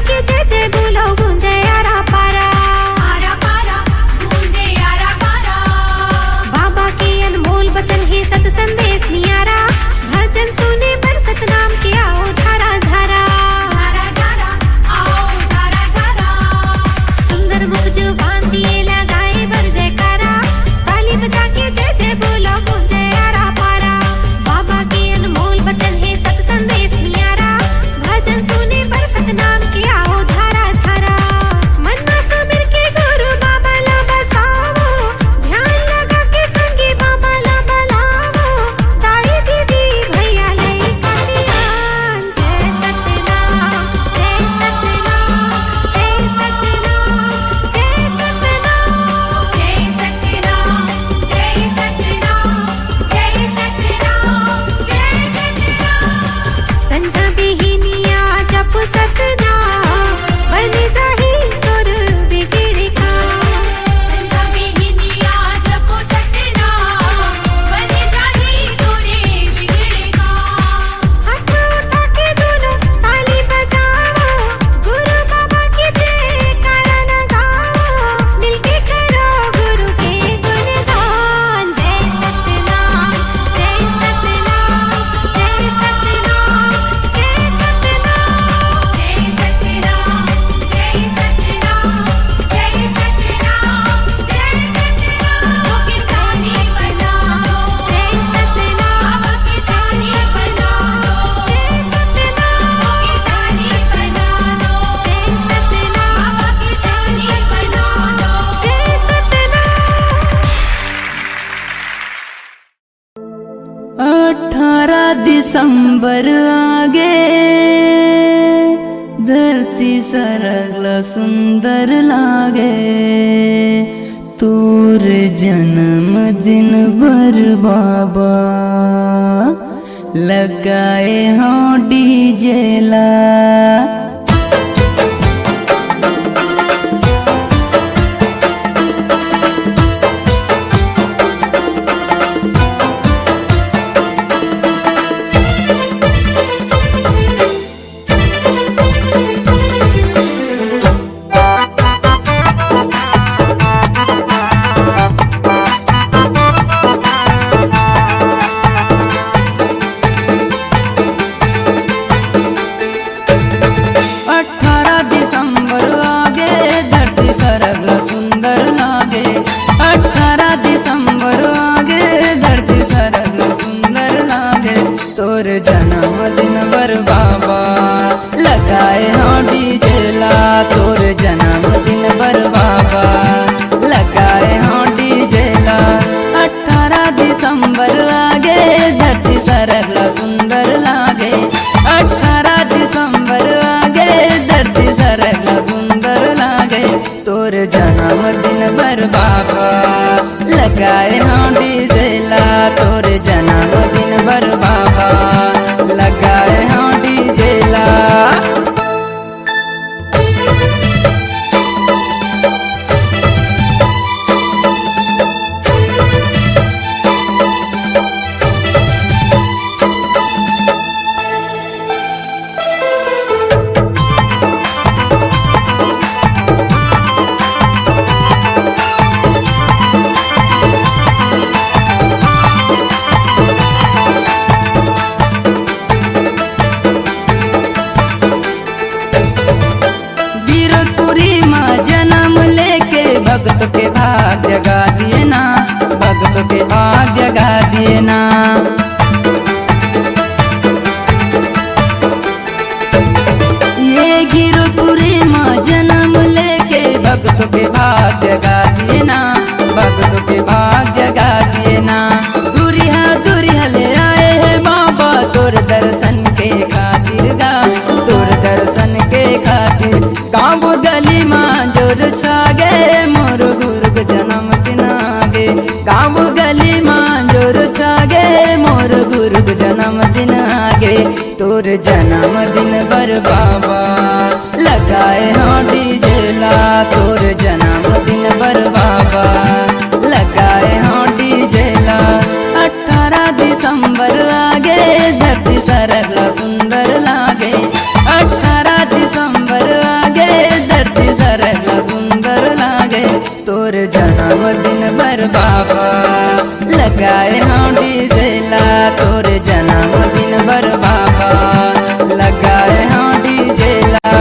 जाके जय जय बोलो गूंजे आरा पारा गूंजे आरा पारा। बाबा के अनमोल वचन ही सत संदेश नियारा भजन सुने पर सतनाम के आओ झारा झारा झारा झारा आओ झारा झारा। सुंदर मुख जुबान दिए लगाए बर जयकारा ताली बजा के जय जय बोलो गूंजे आरा पारा बाबा के अनमोल वचन है सत संदेश नियारा भजन सुने पर सतनाम के आओ झारा झारा। मन में सुमिर के गुरु बाबा ला बसावो ध्यान लगा के संगी बाबा ला बुलावो ताई दीदी भैया ले कासियान जय सतनाम जय सतनाम जय सतनाम जय सतनाम जय सतनाम जय सतनाम जय सतनाम जय सतनाम। संझा बिहिनिया जप सतनाम बन जाही तोर बिगड़ काम संझा बिहिनिया जपो सतनाम बन जाही तोरे बिगड़े काम। हाथ उठा के दोनों ताली बजाओ गुरु बाबा के जयकारा लगाओ मिलके करो गुरु के गुणगान जय सतनाम जय सतनाम जय सतनाम जय सतनाम जय सतनाम जय सतनाम जय सतनाम जय सतनाम। वो कीर्तनी बजाओ जय सतनाम बाबा कीर्तनी बजाओ जय सतनाम वो कीर्तनी बजाओ जय सतनाम बाबा कीर्तनी बजाओ जय सतनाम। 18 दिसंबर आगे धरती सरल सुंदर लागे तोर जन्म दिन भर बाबा लगाए हाँ डीजे ला। दिसंबर आगे धरती सरल सुंदर लागे 18 दिसंबर आगे धरती सरल सुंदर लागे तोर जन्मदिन बर बाबा लगाए हाँ डीजे ला तोर जन्मदिन बर बाबा लगाए हाँ डीजे ला। 18 दिसंबर आगे धरती सरल सुंदर लागे 18 दिसंबर आगे धरती सरल सुंदर लागे तोर जन्मदिन बर बाबा लगाए हाँ डीजे ला तोर जन्मदिन बर बाबा लगाए हाँ डीजे ला। जन्म लेके भक्त के भाग जगा दिए ना भक्त के भाग जगा दिए ना। ये गिरपुरी माँ जन्म लेके भक्त के भाग जगा दिए ना भक्त के भाग जगा दिए ना। दुरिया ले आए हैं बाबा तोर दर्शन के खातिर गा तोर दर्शन के खातिर गाँव गली माँ जोर छागे मोर गुरु के जन्मदिन आगे गाँव गली माँ जोर छागे मोर गुरु के जन्मदिन आगे तोर जन्मदिन बर बाबा लगाए हाँ डीजे ला तोर जन्मदिन बर बाबा लगाए हाँ डीजे ला। 18 दिसंबर आगे धरती सरल सुंदर लागे 18 दिसंबर तोर जन्मदिन बर बाबा लगाए हाँ डीजे ला तोर जन्मदिन बर बाबा लगाए हाँ डीजे ला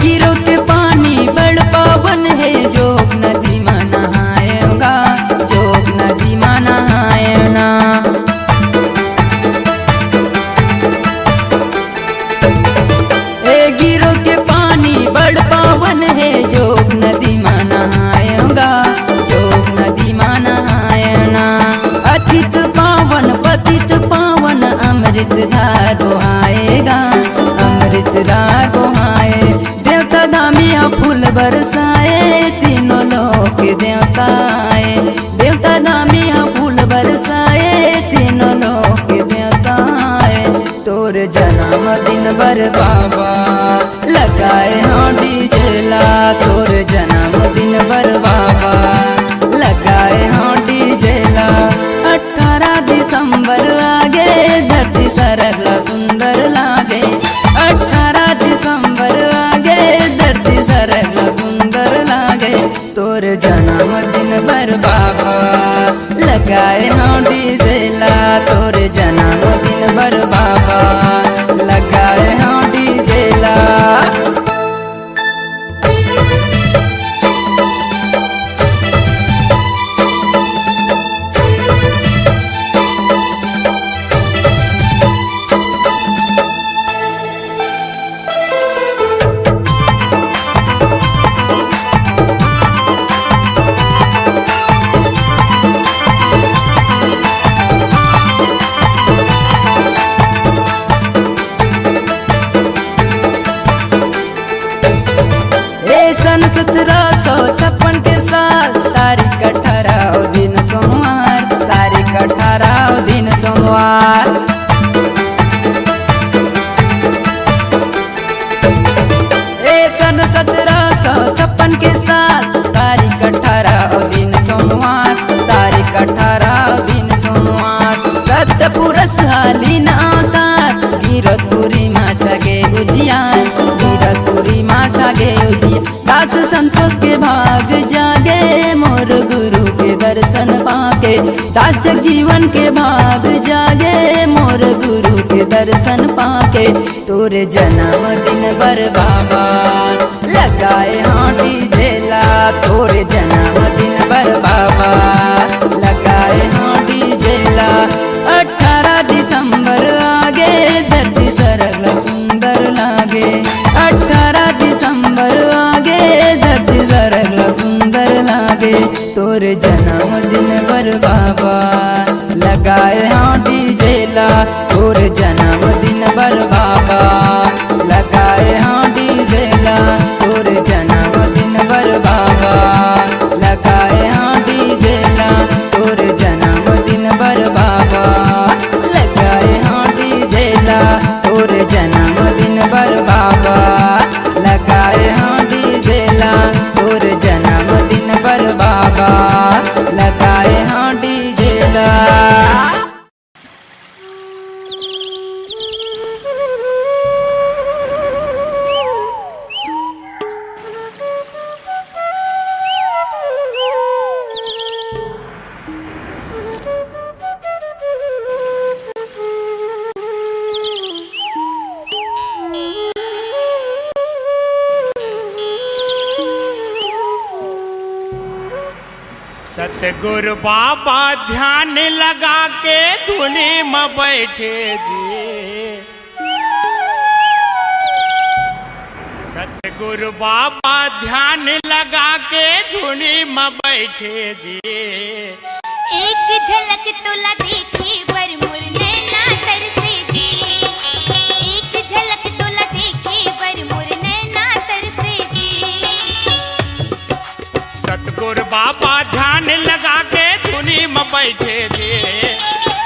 गिरो के पानी बड़ पावन है जोग नदी में नहाएगा जोग नदी में नहाएना गिरो के पानी बड़ पावन है जोग नदी में नहाएगा जोग नदी में नहाएना अतित पावन पतित पावन अमृत धारो आएगा अमृत धारो आए देवता दामिया फूल बरसाए तीनों लोक देवता आए देवता दामिया फूल बरसाए तीनों लोक देवता आए तोर जन्मदिन बर बाबा लगाए हाँ डीजे ला तोर जन्मदिन बर बाबा लगाए हाँ डीजे ला 18 दिसंबर आगे धरती सरगला सुंदर लागे 18 दिसंबर आगे धरती सरगला सुंदर लागे तोर जन्मदिन बर बाबा लगाए हाँ डीजे ला तोर जन्मदिन बर बाबा लगाए हाँ डीजे ला सन 1756 के साल तारीख 18 दिन सोमवार तारीख 18 दिन सोमवार सन 1756 के साल तारीख 18 दिन सोमवार तारीख 18 दिन सोमवार सत्य पुरुष हालीन अवतार गिरतपुरी माछा गे उजियार गिरतपुरी माछा गे उजिया दास संतोष के भाग जागे मोर गुरु के दर्शन पाके दासक जीवन के भाग जागे मोर गुरु के दर्शन पाके तोरे जन्मदिन बर बाबा लगाए हाँ डीजे ला तोरे जन्मदिन बर बाबा लगाए हाँ डीजे ला 18 दिसंबर आगे धरती सरगला सुंदर लागे 18 दिसंबर आगे धरती सरगला सुंदर लागे तोरे जन्मदिन बर बाबा लगाए हाँ डीजे ला तोरे जन्मदिन बर बाबा लगाए हाँ डीजे ला तोरे जन्मदिन बर बाबा लगाए हाँ डीजे ला तोरे जन्मदिन बर बाबा लगाए हाँ डीजे ला तोरे जन्मदिन बर बाबा लगाए हाँ डीजे ला तोरे जन्मदिन बर बाबा लगाए हाँ डीजे ला सतगुरु बाबा ध्यान लगा के धुनी में बैठे जी सतगुरु बाबा ध्यान लगा के धुनी में बैठे जी एक झलक तोला देखी बर मुर नैना तरसे जी एक झलक तोला देखी बर मुर नैना तरसे जी बाबा ध्यान लगा के धुनी में बैठे जे।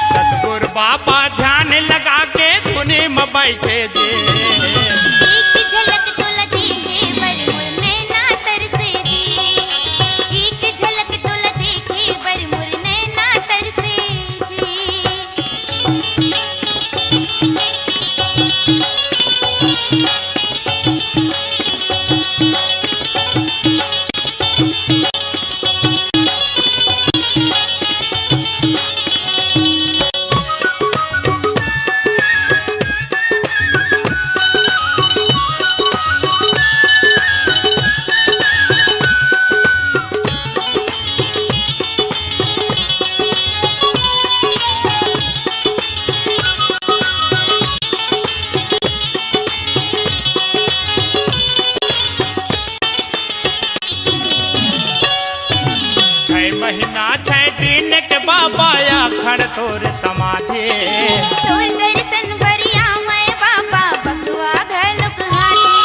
सतगुरु बाबा ध्यान लगा के धुनी में बैठे जे। एक झलक तोला देखे बर मोर नैना तरसे जी। एक झलक तोला देखे बर मोर नैना तरसे जी। महीना 6 दिन के बाबा अखड़ तोर समाधि। तोर दर्शन बरिया मैं बाबा बगवा घलोक हाथी।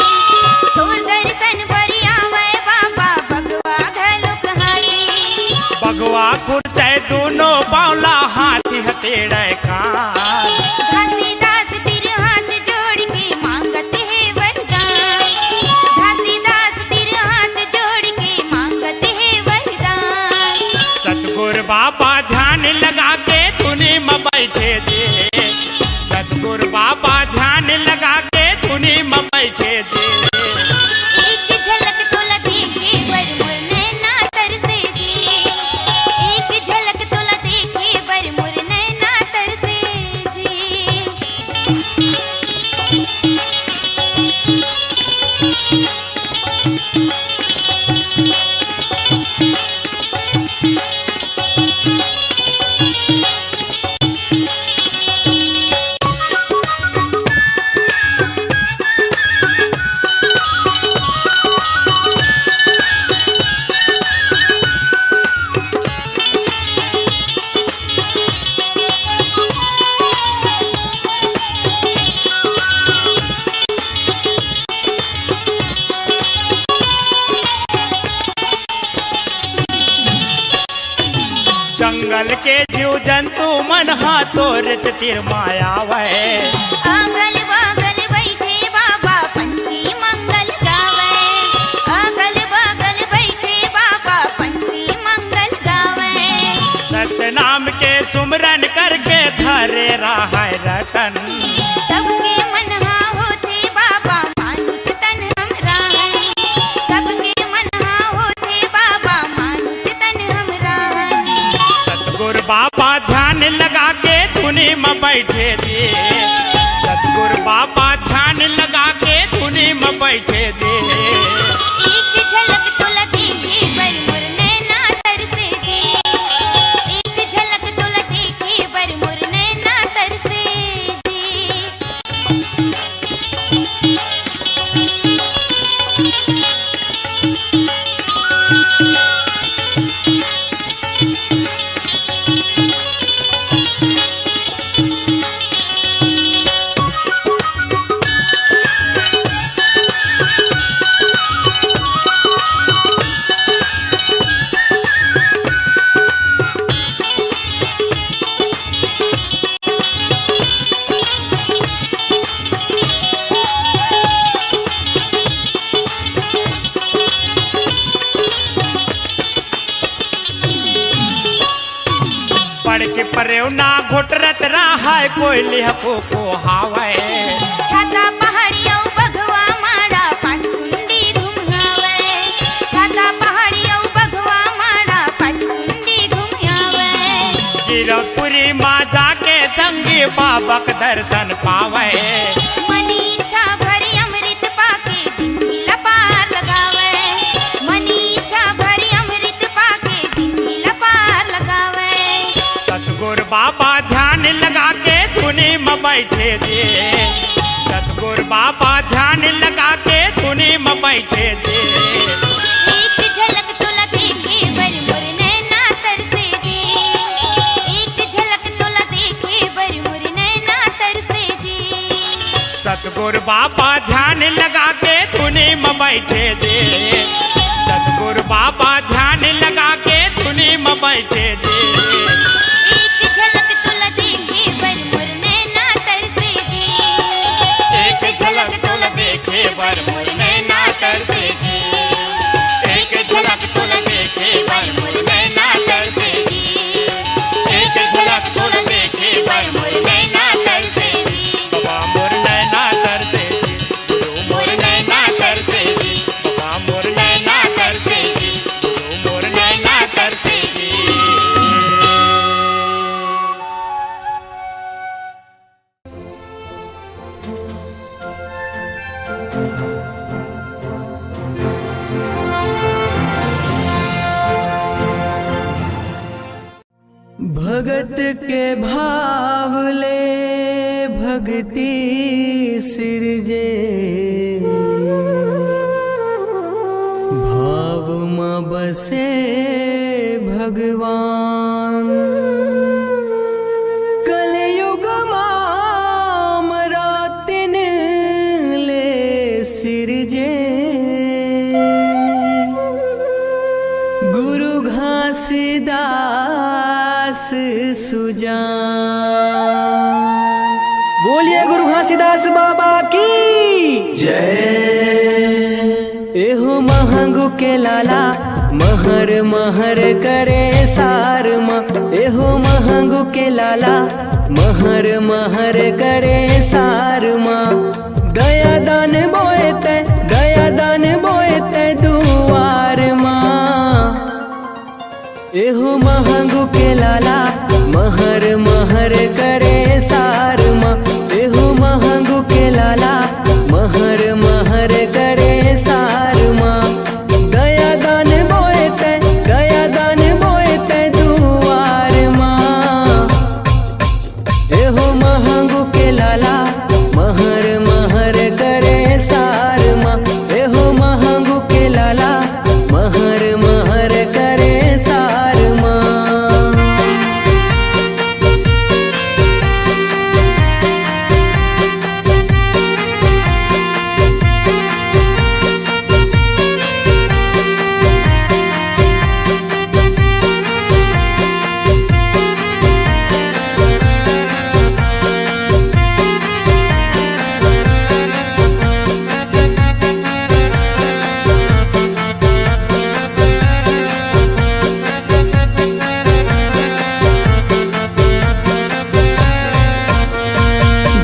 तोर दर्शन बरिया मैं बाबा बगवा घलोक हाथी। बगवा खुरचे दोनों बावला हाथी हथेड़े कान। घासीदास तेरे हाथ जोड़ के मांगत है वरदान। घासीदास तेरे हाथ जोड़ के मांगत है वरदान। सतगुरु बाबा ध्यान लगा के धुनी में बैठे जे। सतगुरु बाबा ध्यान लगा के धुनी में बैठे जे। एक झलक तोला देखे बर मोर नैना तरसे जी। एक झलक तोला देखे बर मोर नैना तरसे जी। जंगल के जीव जंतु मन हाथोर तीर माया वै। अगल बगल बैठे बाबा पंथी मंगल गावे। अगल बगल बैठे बाबा पंथी मंगल गावे। सतनाम के सुमरन करके धरे रहा रतन। सबके मनहा होते बाबा मानुष तन हमरा है। सबके मनहा होते बाबा मानुष तन हमरा है। सतगुरु बाबा ध्यान लगा के धुनी में बैठे जे। सतगुरु बाबा ध्यान लगा के धुनी में बैठे जे। एक झलक तोला देखे बर मोर नैना तरसे जी। एक झलक तोला देखे बर मोर नैना तरसे जी। पढ़ के परेव ना घोटरत रहा है कोयली को हावे। छाता पहाड़ियों बघवा माड़ा पाँच कुंडी घुमावे। छाता पहाड़ियों बघवा माड़ा पाँच कुंडी घुमावे। गिरपुरी माँ जाके संगी बाबा के दर्शन पावे। मनी इच्छा भरी अमृत पाके जिंदगी लपार लगावे। मनी इच्छा भरी अमृत पाके जिंदगी लपार लगावे। सतगुरु बाबा ध्यान लगा के धुनी में बैठे जे। सतगुरु बाबा ध्यान लगा के धुनी में बैठे जे। एक झलक तोला देखे बर मोर नैना तरसे जी। एक झलक तोला देखे बर मोर नैना तरसे जी। सतगुरु बाबा ध्यान लगा के धुनी में बैठे जे। सतगुरु बाबा ध्यान लगा बैठे जे एक झलक तुला देखे बर मोर नैना तरसे जी एक झलक तुला देखे बर मोर नैना तरसे जी एक झलक तुला देखे बर मोर नैना तरसे जी एक झलक तुला देखे बर मोर नैना तरसे जी बाबा मोर नैना तरसे जी मोर नैना तरसे जी बाबा मोर नैना तरसे जी मोर नैना तरसे जी भगत के भाव ले भक्ति सिरजे भाव में बसे भगवान कलयुग मामरातिन ले सिरजे गुरु घासीदास सुजान। बोलिए गुरु घासीदास बाबा की जय। एहो महंगू के लाला महर महर करे सार माँ एहो महंगू के लाला महर महर करे सार माँ दया दान बोएते दुआर माँ एहो महंगू के लाला महर महर करे सार माँ एहो महंगू के लाला महर महर करे सार माँ दया दान बोएते दुआर माँ एहो महंगू के लाला महर महर करे सार माँ एहो महंगू के लाला महर महर करे सार माँ।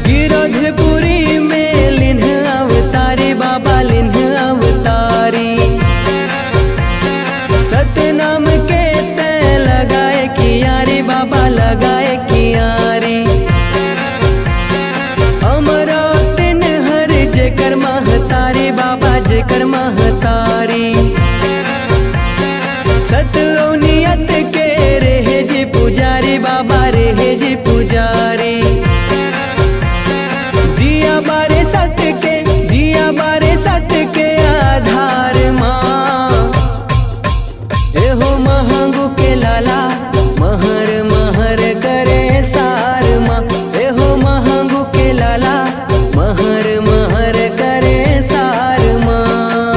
गिरधपुरी में लिन्ह अवतारी बाबा लिन्ह अवतारी सतनाम के तय लगाए कियारी बाबा लगाए कियारी अमरावतिन हर जेकर महतारी बाबा जेकर महतारी सतौनियत के रेहे जी पुजारी बाबा रेहे जी पुजारी दिया बारे सत के आधार माँ एहो महंगू के लाला महर महर करे सार माँ एहो महंगू के लाला महर महर करे सार माँ।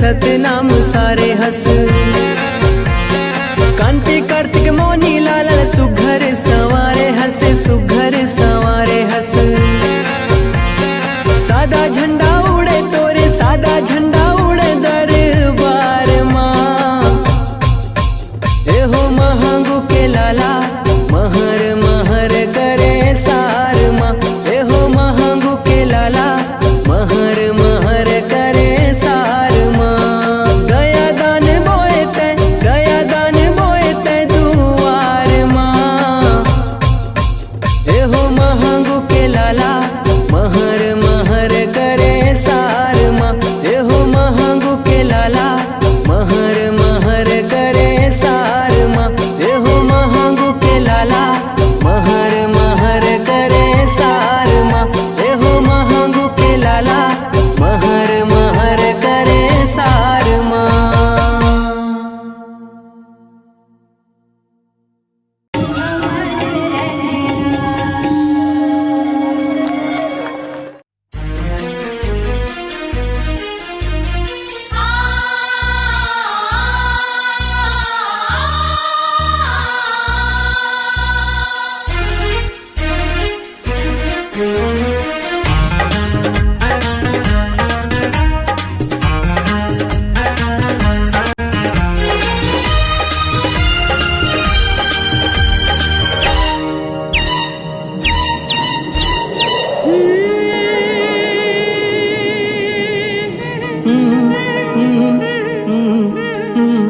सतनाम सारे हस। कांति कार्तिक मौनी लाल सुघर सवारे हसे सुघर सवारे हस। सादा झंडा उड़े तोरे सादा झंडा उड़े दरबार माँ। एहो महंगू के लाला महर महर करे सार माँ। एहो महंगू के लाला महर महर करे सार माँ। गया दान बोए तै दुआर माँ। एहो महंगू के लाला महर महर करे सार माँ। एहो महंगू के लाला महर महर करे सार माँ। एहो महंगू के लाला महर महर करे सार माँ। एहो महंगू के लाला महर महर करे सार माँ।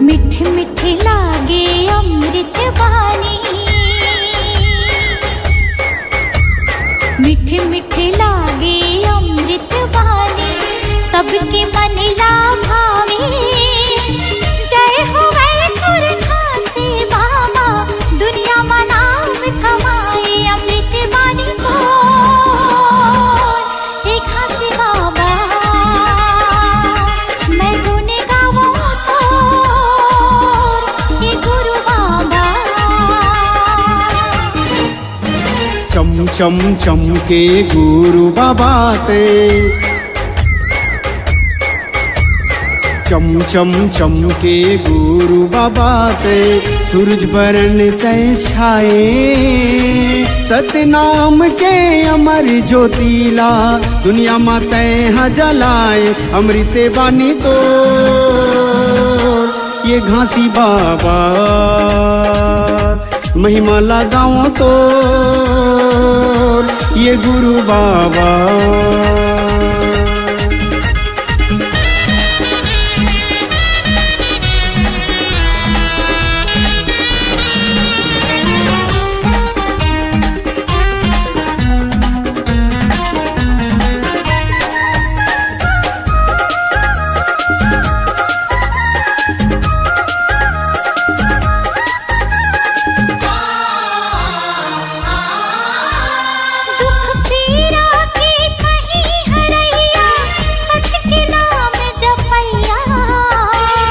मिठ मिठ लागे अमृत वाणी। मिठ मिठ लागे अमृत वाणी। सबके मन ला भावे। जय हो वैकुर खासे बाबा दुनिया में नाम कमाए अमृत वाणी को। हे खासे बाबा मैं गुण गाऊं तो ये गुरु बाबा। चम चम चमके गुरु बाबा ते। चम चम चमके गुरु बाबा ते। सूरज बरन तय छाए। सतनाम के अमर ज्योतिला दुनिया में तय जलाए। अमृत बानी तो ये घासी बाबा महिमा लगाओ तो ये गुरु बाबा।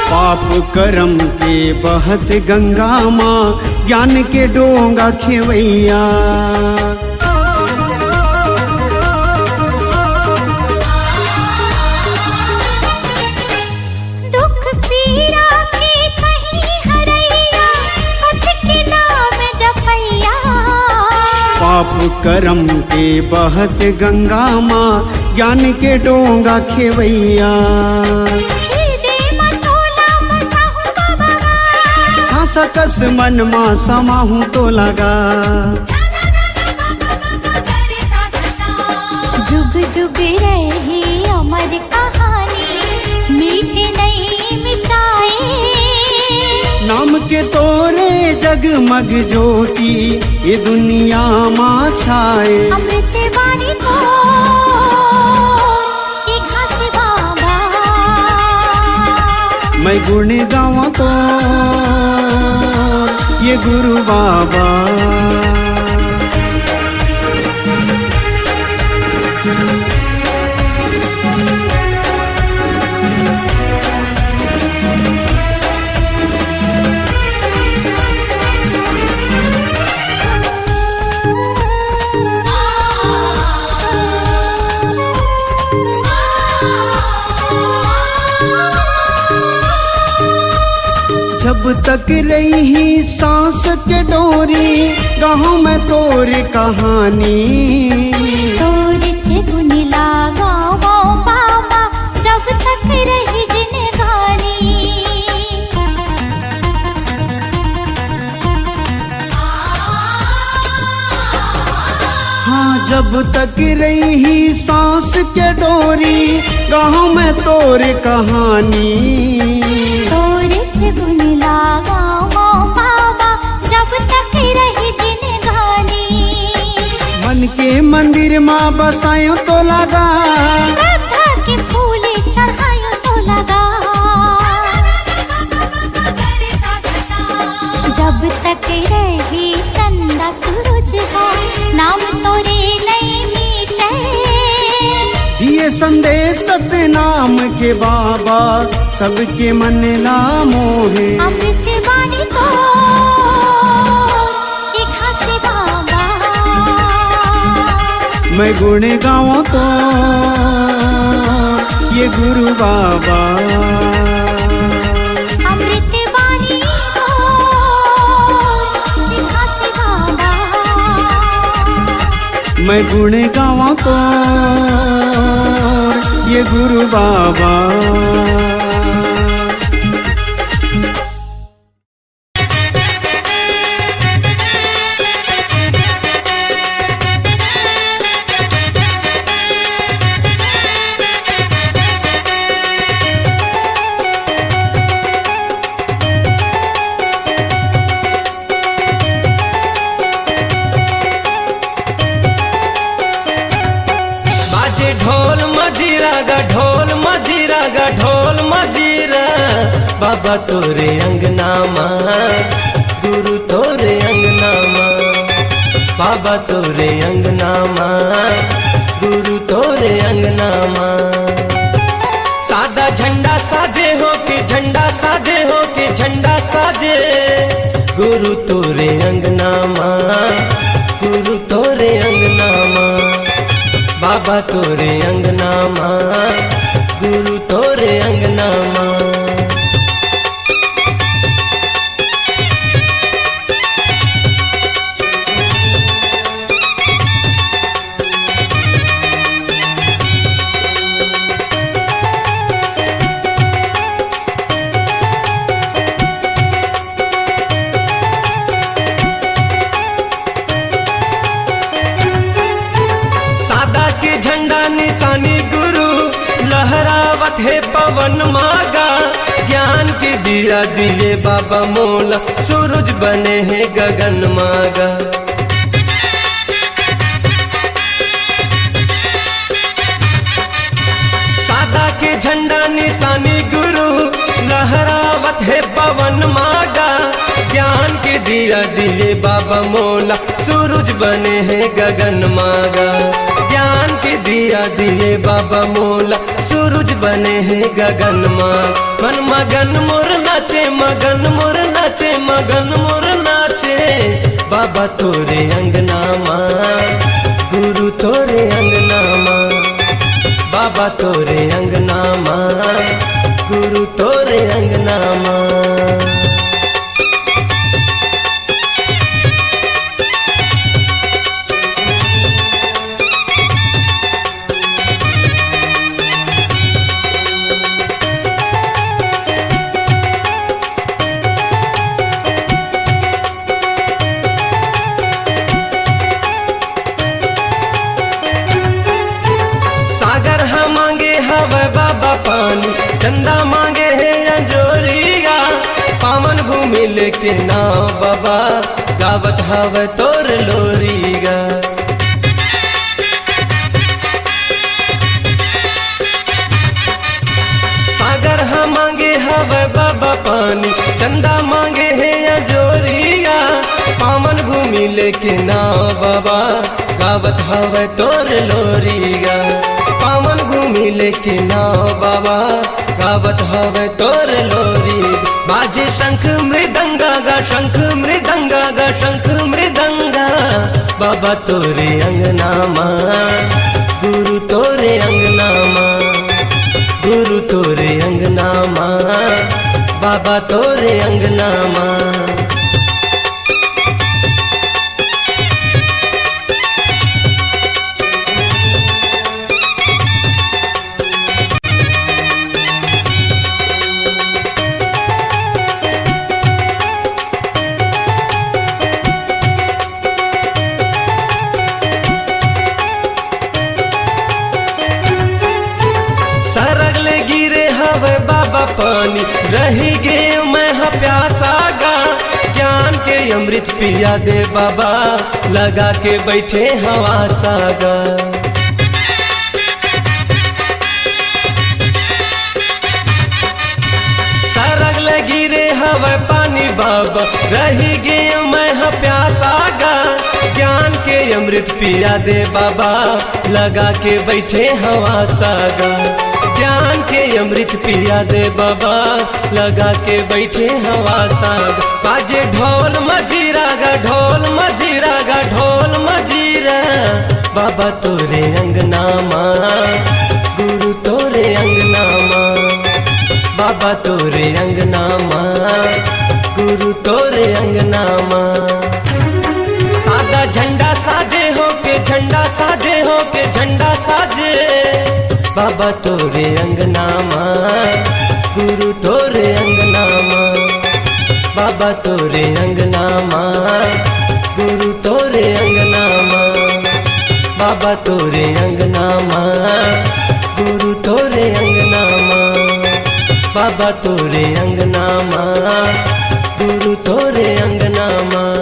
पाप करम के बहत गंगा माँ ज्ञान के डोंगा खेवैया। दुख पीड़ा के कहीं हरैया सत्य के नाम जपैया। पाप करम के बहत गंगा माँ ज्ञान के डोंगा खेवैया। सकस मन माँ समाहूँ तो लगा। जुग जुग रहे अमर कहानी मीठे नहीं मिटाए। नाम के तोरे जगमग ज्योति ये दुनिया माँ छाए। अमृत वाणी को ये घास बाबा मैं गुण गाऊं तो ये गुरु बाबा। जब तक रही सांस के डोरी गाँव में तोर कहानी। तोर गुन लागा वो बाबा जब तक रही जिंदगानी। हाँ जब तक रही सांस के डोरी गाँव में तोर कहानी। तोर गुन लागा वो बाबा जब तक रही जिंदगानी। मन के मंदिर माँ बसायो तो लगा, श्रद्धा के फूल चढ़ायो तो लगा। जब तक रही चंदा सूरज हो नाम तोरे नहीं मीटे। दिए संदेश सत्य नाम के बाबा सबके मन ला मोहे। अमृत वाणी तो एक हंसे बाबा। मैं गुण गाऊं तो ये गुरु बाबा। अमृत वाणी तो एक हंसे बाबा। मैं गुण गाऊं तो ये गुरु बाबा। ढोल मजीरा बाबा तोरे अंगना माँ, गुरु तोरे अंगना माँ। बाबा तोरे अंगना माँ, गुरु तोरे अंगना माँ। सादा झंडा साजे हो के झंडा साजे हो के झंडा साजे, गुरु तोरे अंगना माँ, गुरु तोरे अंगना माँ। बाबा तोरे अंगना माँ, गुरु तोरे अंगना माँ। सादा के झंडा निशानी गुरु लहरावत है पवन मागा। ज्ञान के दिया दिए बाबा मोला, सूरज बने हैं गगन मागा। सादा के झंडा निशानी गुरु लहरावत है पवन मागा। ज्ञान के दिया दिए बाबा मोला, सूरज बने हैं गगन मागा। ज्ञान के दिया दिए बाबा मोला, सूरज बने हैं गगन माँ। मन मगन मोर नाचे मगन मोर नाचे मगन मोर नाचे, बाबा तोरे अंगना माँ, गुरु तोरे अंगना माँ। बाबा तोरे अंगना माँ, गुरु तोरे अंगना माँ। पानी चंदा मांगे है अंजोरिया, पावन भूमि लेके नाव बाबा, गावत हवे तोर लोरिया। सागर हम मांगे हवे बाबा पानी, चंदा मांगे है अंजोरिया, पावन भूमि लेके नाव बाबा, गावत हवे तोर लोरिया। पावन भूमि लेके नाव बाबा, गावत हवे तोर लोरी। बाजे शंख मृदंगा गा शंख मृदंगा गा शंख मृदंगा, बाबा तोरे अंगना माँ, गुरु तोरे अंगना माँ, गुरु तोरे अंगना माँ, बाबा तोरे अंगना माँ। सरगले गिरे हवे बाबा पानी, रही गे मैं प्यासा गा। ज्ञान के अमृत पिया दे बाबा, लगा के बैठे हवा सागा। सरगले गिरे हवे पानी बाबा, रही गे मैं प्यासा गा। ज्ञान के अमृत पिया दे बाबा, लगा के बैठे हवा सागा। ज्ञान के अमृत पिया दे बाबा, लगा के बैठे हवा साग। बाजे ढोल मजीरा गा, ढोल मजीरा गा, ढोल मजीरा। बाबा तोरे अंगना माँ, गुरु तोरे अंगना माँ। बाबा तोरे अंगना माँ, गुरु तोरे अंगना माँ। सादा झंडा साजे हो के, झंडा साजे हो के, झंडा साजे। बाबा तोरे अंगना माँ, गुरु तोरे अंगना माँ। बाबा तोरे अंगना माँ, गुरु तोरे अंगना माँ। बाबा तोरे अंगना माँ, गुरु तोरे अंगना माँ। बाबा तोरे अंगना माँ, गुरु तोरे अंगना माँ।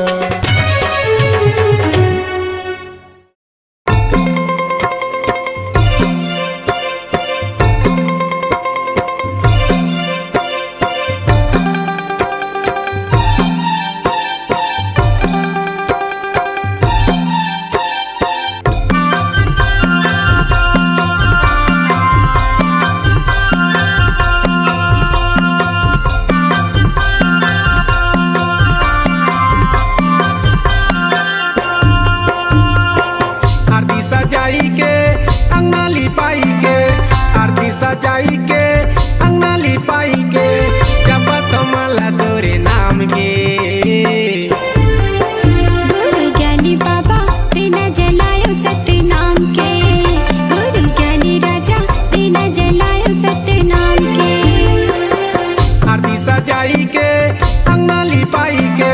सजाई के अंगना लिपाई के, जपत माला तोरे नाम के। गुरु ज्ञानी बाबा बिना जलायो सत्य नाम के, गुरु ज्ञानी राजा बिना जलायो सत्य नाम के। आरती सजाई के अंगना लिपाई के,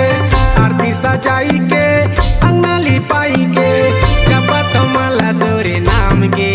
आरती सजाई के अंगना लिपाई के, जपत माला तोरे नाम के।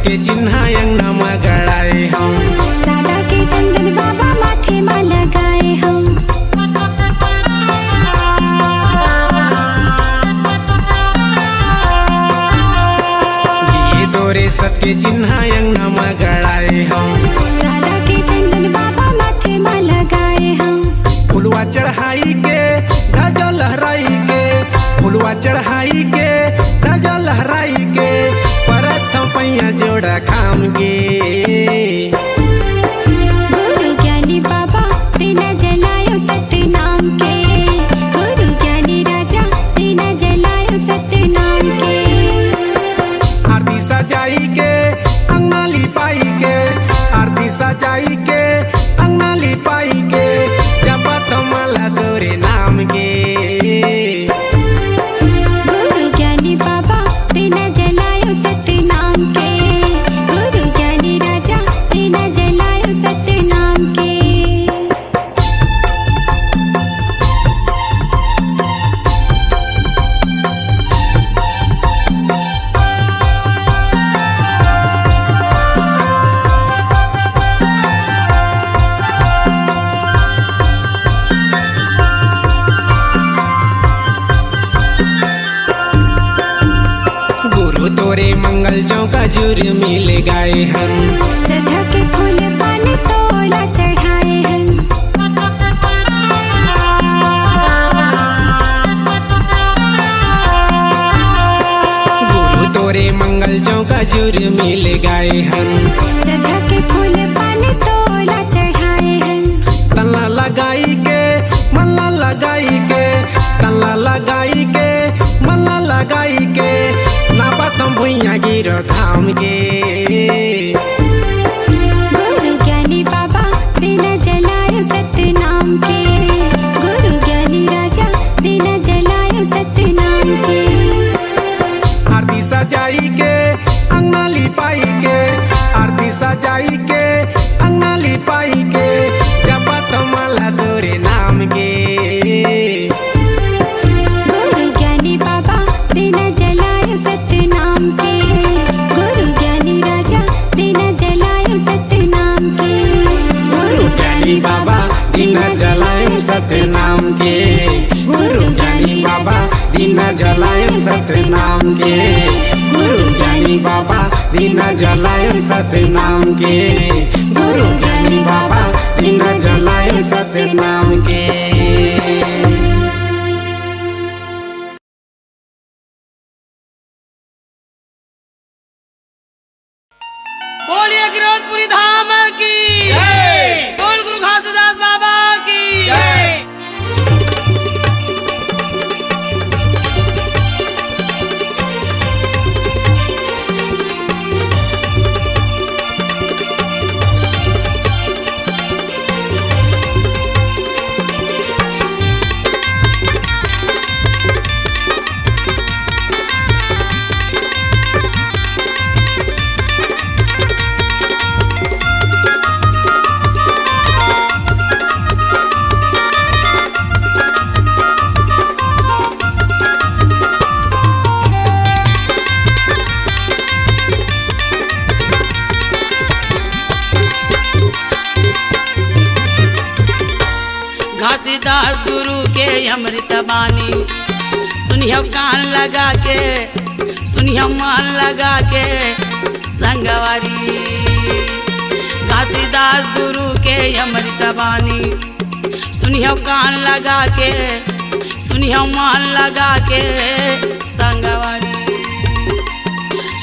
के चिन्ह अंगना में गड़ाए हम, सादा के चंदन बाबा माथे में लगाए हम। दिए तोरे सत के चिन्ह अंगना में गड़ाए हम, सादा के चंदन बाबा माथे में लगाए हम। फुलवा चढ़ाई के ध्वजा लहराई के, फुलवा चढ़ाई के ध्वजा लहराई के, पैया जोड़ा खाम गे। गुरु ज्ञानी बाबा बिना जलायो सत्य नाम के, गुरु ज्ञानी राजा बिना जलायो सत्य नाम के। आरती सजाई के अंगना लिपाई के, आरती सजाई के अंगना लिपाई के, जपत माला तोरे नाम के। गुरु ज्ञानी बाबा बिना जलायो सत्य नाम के, गुरु ज्ञानी मंगल चौका जूर मिल गए हम। सजा के फूल पान तोला चढ़ाए हैं। गुरु तोरे मंगल चौका जूर मिल गए हम। सजा के फूल पान तोला चढ़ाए हैं। तल्ला लगाई के मल्ला लगाई के, तल्ला लगाई के मल्ला लगाई के, ना पतम भुइया गिरो धाम के। गुरु ज्ञानी बाबा बिना जलाए सत्य नाम के। गुरु ज्ञानी राजा बिना जलाए सत्य नाम के। आरती सजाई के अंगना लिपाई के, आरती सजाई के अंगना लिपाई के, जपत माला तोरे नाम के। गुरु ज्ञानी बाबा बिना जलाए सत्य नाम के। गुरु ज्ञानी राजा बिना जलाए सत्य नाम के। गुरु ज्ञानी बाबा दिन जलाए सत्य नाम के। गुरु ज्ञानी बाबा दिन जलाए सत्य नाम के। गुरु ज्ञानी बाबा दिन जलाए सत्य नाम के। गुरु ज्ञानी बाबा दिन जलाए सत्य नाम के। बोलिए गिरौदपुरी धाम की बोल गुरु घासीदास बाबा की घासीदास गुरु के अमृत बानी, सुनियो कान लगा के, सुनियो मान लगा के संगवारी। घासीदास गुरु के अमृत बानी, सुनियो कान लगा के, सुनियो मान लगा के संगवारी।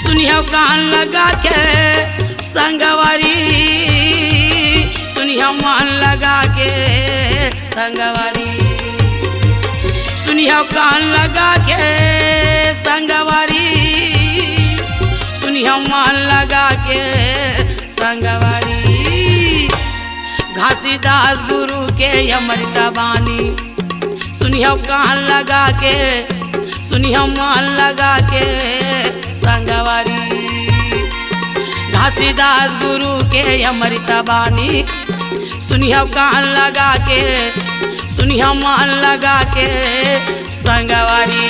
सुनियो कान लगा के संगवारी, सुनियो मान लगा के संगवारी। सुनियो कान लगा के संगवारी, सुनियो मान लगा के संगवारी। घासीदास गुरु के अमृत बानी, सुनियो कान लगा के, सुनियो मान लगा के संगवारी। घासीदास गुरु के अमृत बानी, सुनियो कान लगा के, सुनियो मान लगा के संगवारी।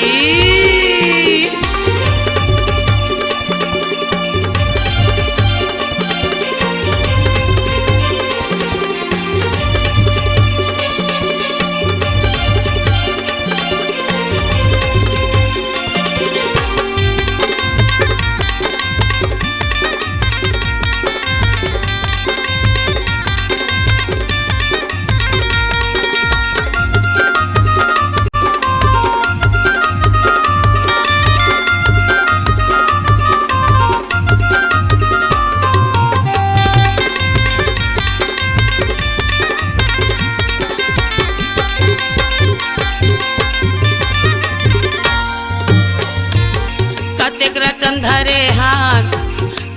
कतेक रटन धरे हाथ,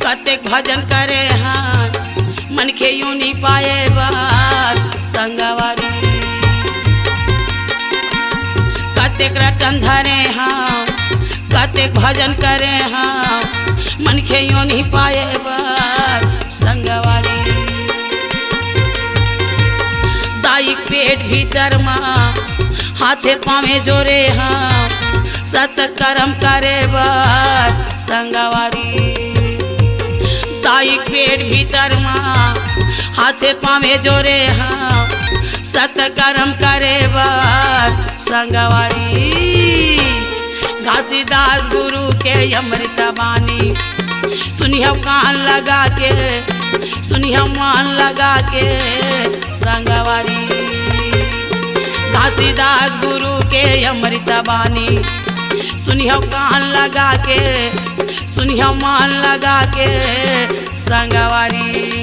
कतेक भजन करे हाथ, मन के यूं नहीं पाए बात संगवारी। कतेक रटन धरे हाथ, कतेक भजन करे हाथ, मन के यूं नहीं पाए बात संगवारी। दाई पेट भीतर माँ, हाथे पावे जोरे हाँ, सत कर्म करे बार संगवारी। ताई पेट भीतर माँ, हाथे पावे जोरे हाँ, सत कर्म करे बार संगवारी। घासीदास गुरु के अमृत बानी, सुनियो कान लगा के, सुनियो मान लगा के संगवारी। घासीदास गुरु के अमृत बानी, सुनियो कान लगा के, सुनियो मान लगा के संगवारी।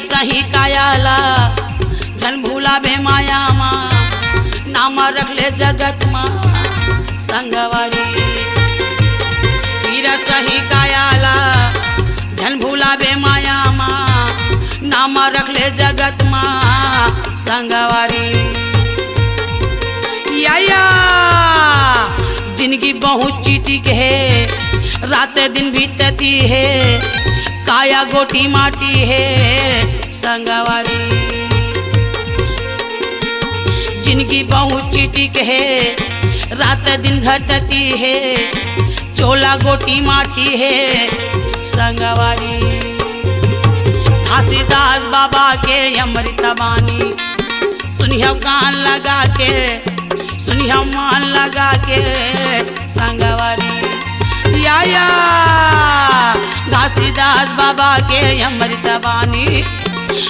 सही कायाला जन भूला बे माया माँ, नाम रख ले जगत माँ संगवारी। पीर सही कायाला जन भूला बे माया माँ, नाम रख ले जगत माँ संगवारी। या जिनकी बहुत चीटिक है, रात दिन बीतती है, काया गोटी माटी है संगवारी। जिनकी बहुत चिटिक है, रात दिन घटती है, चोला गोटी माटी है संगवारी। घासीदास बाबा के अमृत बानी, सुनियो कान लगा के, सुनियो मान लगा के संगवारी। या घासीदास बाबा के अमृत बानी,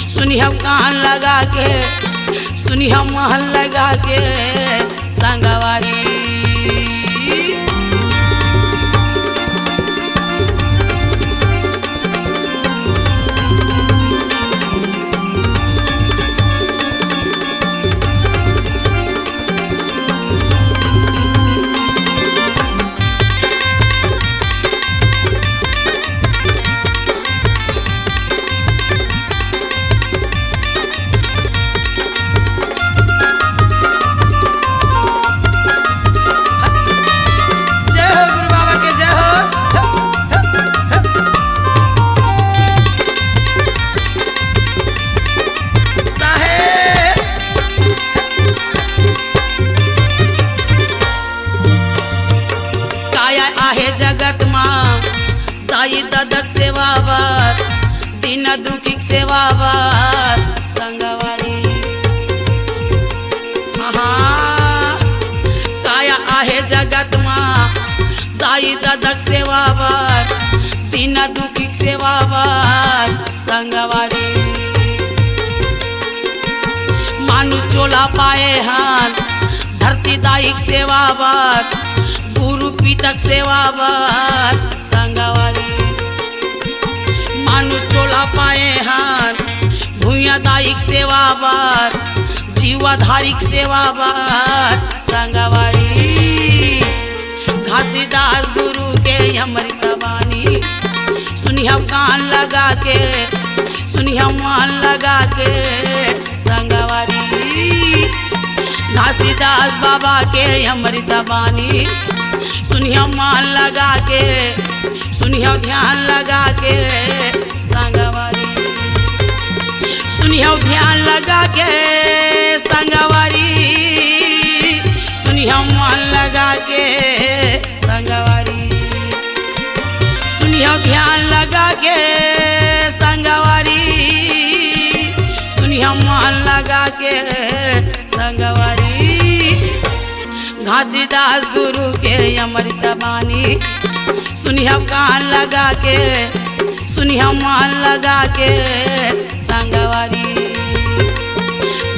सुनियो कान लगा के, सुनियो मान लगा के संगवारी। जगत माँ दाई ददक सेवावर, दीन दुखिक सेवावर संगवारी। काया आहे जगत माँ दाई ददक सेवावर, दीन दुखिक सेवावर संगवारी। मानुष चोला पाए हान धरती दायिक सेवावर, गुरु पितक सेवावर संगवारी। मानुष चोला पाए हान भूया दायिक सेवावर, जीवाधारिक सेवावर संगवारी। घासीदास गुरु के अमृत बानी, सुनियो कान लगा के, सुनियो मान लगा के संगवारी। घासीदास बाबा के अमृत बानी, सुनियो मान लगा के, सुनियो ध्यान लगा के संगवारी। सुनियो ध्यान लगा के संगवारी, सुनियो मान लगा के संगवारी। सुनियो ध्यान लगा के संगवारी, सुनियो मान लगा के संगवारी। घासीदास गुरु के अमृत बानी, सुनियो कान लगा के, सुनियो मान लगा के संगवारी।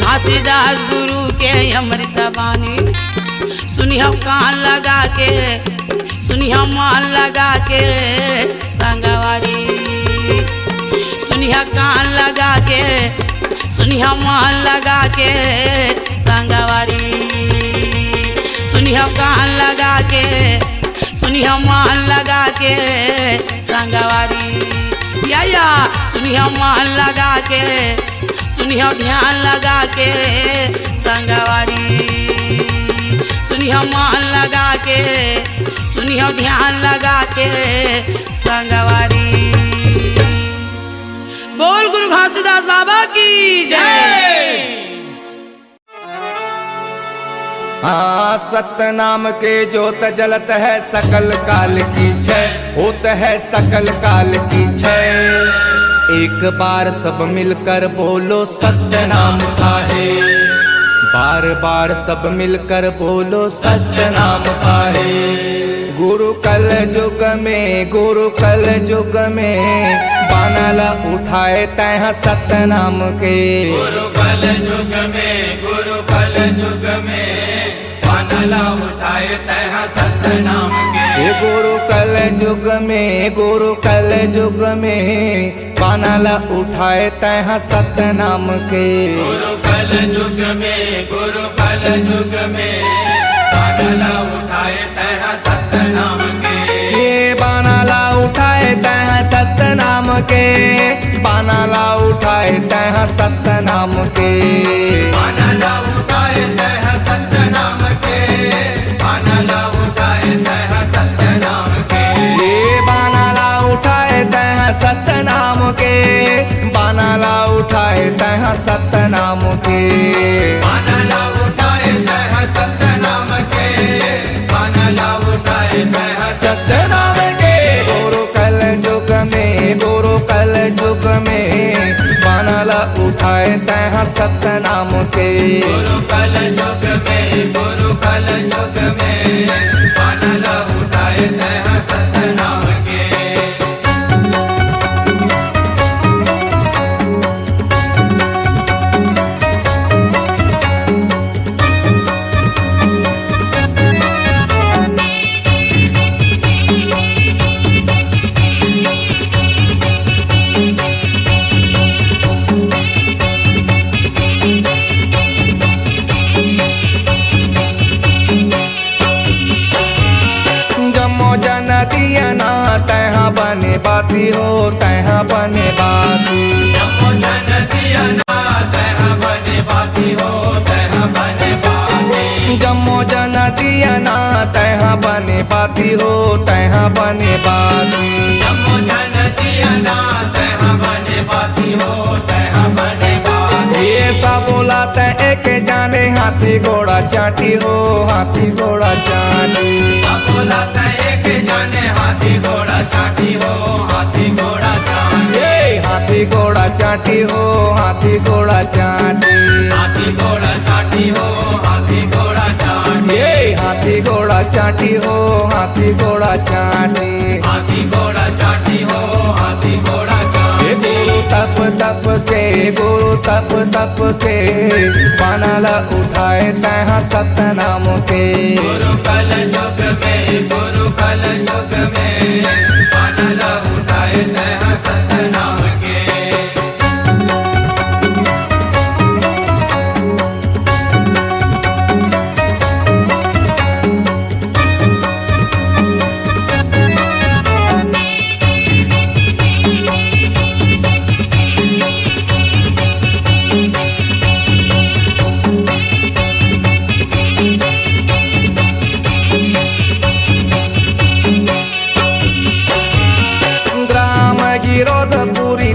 घासीदास गुरु के अमृत बानी, सुनियो कान लगा के, सुनियो मान लगा के संगवारी। सुनियो कान लगा के, सुनियो मान लगा के संगवारी। सुनियो कान लगा के, सुनिया मान लगा के संगवारी या सुनिया मान लगा के सुनिया ध्यान लगा के संगवारी सुनिया मान लगा के सुनिया ध्यान लगा के संगवारी। बोल गुरु घासीदास बाबा की जय। हाँ सत्य नाम के ज्योत जलत है सकल काल की छय होत है सकल काल की छय। एक बार सब मिलकर बोलो सत्य नाम साहे बार बार सब मिलकर बोलो सत्य नाम साहे। गुरु कल युग में बानला उठाए तह सत्य नाम के गुरु कल युग में बानला उठाए तह सत्य नाम के गुरु कल युग में बानला उठाए तह सत्य नाम के गुरु कल युग में बानला उठाए तह सत्य नाम के ये बानला उठाए तह सत्य नाम के बानला उठाए तह सत्य नाम के बानला उठाए तह सत्य नाम के बानला उठाए तह सत्य नाम के ये बानला उठाए तह सत्य नाम के बानला उठाए तह सत्य नाम के बानला उठाए तह सत्य नाम के बानला उठाए तह सत्य नाम के गुरु कल युग में बानला उठाए तह सत्य नाम के गुरु कल युग में बानला उठाए तह सत्य नाम के। तैहा बने बाती हो तैहा बने बाती जमो जन दिया ना तैहा बने बाती हो तैहा बने बाती जमो जन दिया ना तैहा बने बाती हो तैहा बने बाती जमो जन दिया ना तैहा बने बाती हो तैहा बने बाती। ये सब बोला तै एक जाने हाथी घोड़ा चाटी हो हाथी घोड़ा चाटी सब बोला तै एक जाने हाथी घोड़ा चाटी हो हाथी घोड़ा चाटी हाथी घोड़ा चाटी हो हाथी घोड़ा चाटी हाथी घोड़ा चाटी हो हाथी घोड़ा चाटी हाथी घोड़ा चाटी हो हाथी घोड़ा चाटी हाथी घोड़ा चाटी हो हाथी घोड़ा चाटी। गुरु तप के बानला उठाए तह सत्य नाम के गुरु कल युग में बानला उठाए तह सत्य नाम के।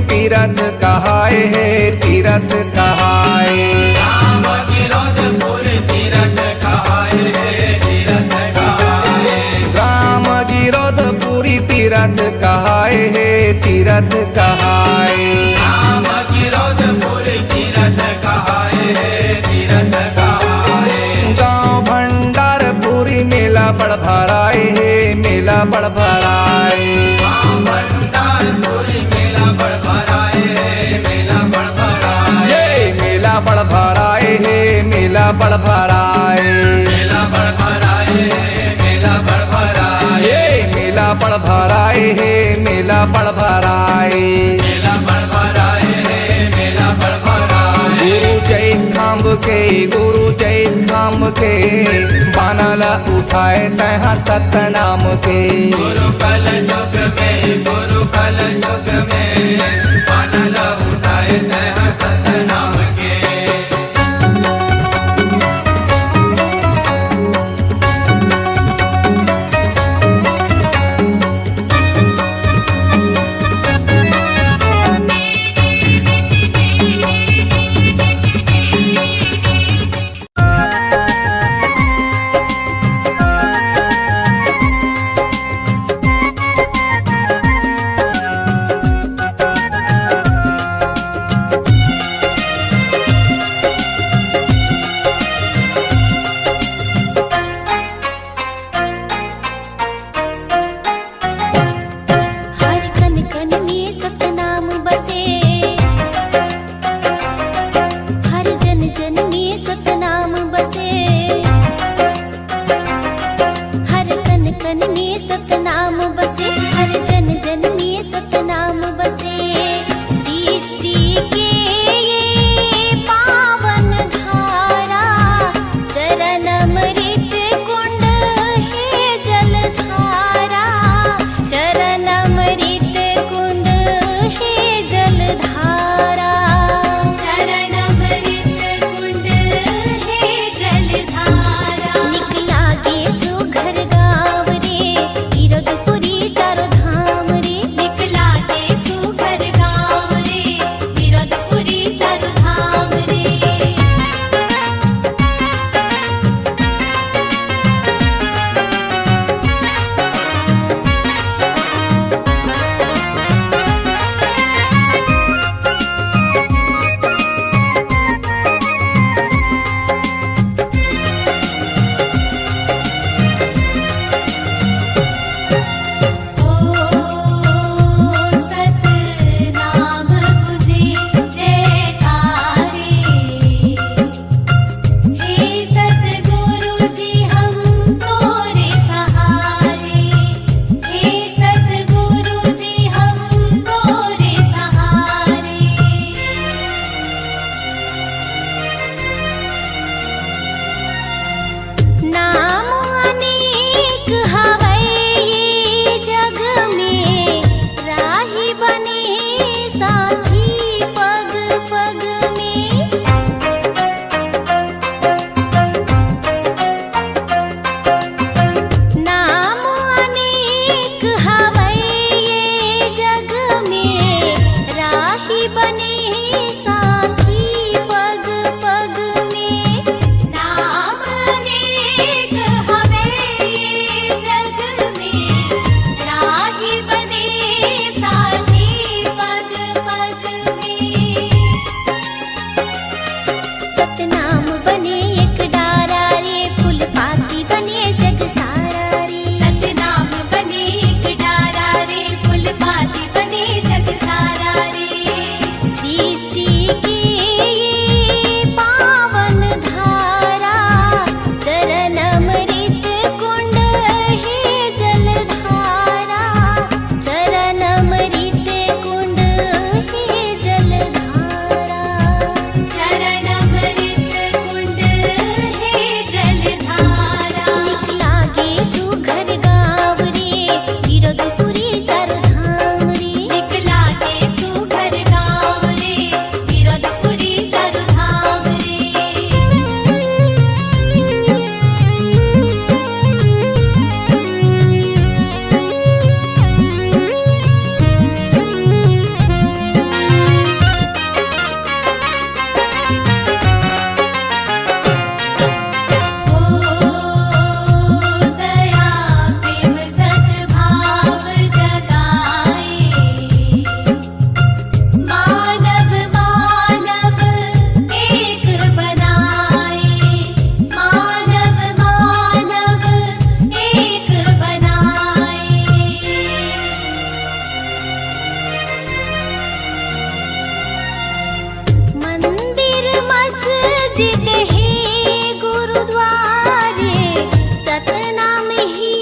तीरथ कहाए है तीरथ कहाए राम गिरोधपुरी तीरथ कहाए है तीरथ कहाए राम गिरोधपुरी तीरथ कहाए है तीरथ कहाए राम गिरोधपुरी तीरथ कहाए है तीरथ कहाए। गाँव भंडारपुरी मेला बड़ भराए है मेला बड़ भराए गाँव भंडारपुरी मेला बड़ भराए मेला बड़ भराए मेला बड़ भराए है मेला बड़ भराए मेला बड़ भराए मेला बड़ भराए मेला बड़ भराए है मेला बड़ भराए मेला बड़ भराए मेला बड़ भराए। गुरु जय खाम्ब के गुरु जय धाम के बानल उठाए तहाँ सतनाम के गुरु कल युग में बानल उठाए तहाँ सतनाम के हर कन कन में सतनाम बसे, हर जन जन में सतनाम बसे, हर कन कन में सतनाम बसे, हर जन जन में सतनाम बसे। सृष्टि के ये पावन धारा, चरण अमृत कुंड है जलधारा, चरण अमृत कुंड है जलधारा, चरण अमृत कुंड है जलधारा। निकला गे सुघर गाँव रे, गिरधपुरी चारों धाम रे, निकला गे सुघर गाँव रे, गिरधपुरी चारों धाम रे। सतनाम बुझे जयकारे, हे सतगुरु जी हम तोरे सहारे, हे सतगुरु जी हम तोरे सहारे। नाम अनेक हवै ये जग में, राही बने साथी पग पग में। नाम अनेक हवै ये जग में, राही बने साथी पग पग में। नाम अनेक हवै ये जग में, राही बने साथी पग पग में। सतनाम बने एक डारा रे, फूल पाती बने जग सारा रे। सतनाम बने एक डारा रे, फूल पाती बने जग सारा रे। सृष्टि के ये पावन धारा, चरण अमृत कुंड है जलधारा, चरण अमृत कुंड है जलधारा, चरण अमृत कुंड है जलधारा। निकला गे सुघर गाँव रे, गिरधपुरी चारों धाम रे, निकला गे सुघर गाँव रे, गिरधपुरी चारों धाम रे। दया प्रेम सद्भाव जगाए, मानव मानव एक बनाए, मानव मानव एक बनाए। मंदिर मस्जिद है गुरुद्वारे, सतनाम ही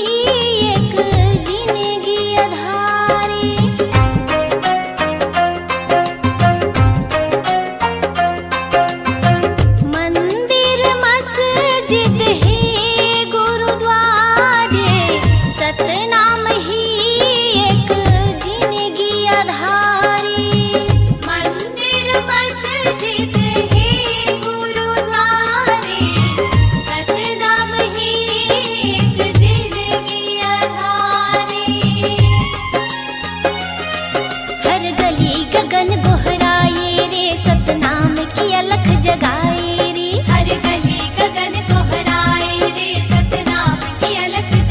एक जिंदगी आधारे। मंदिर मस्जिद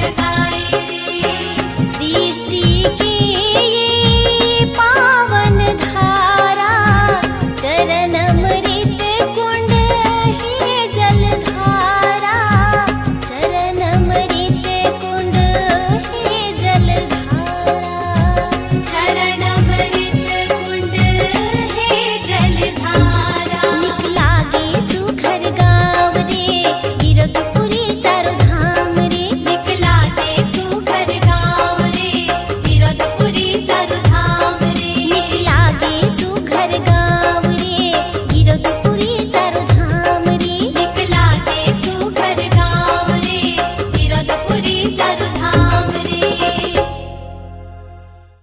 जगा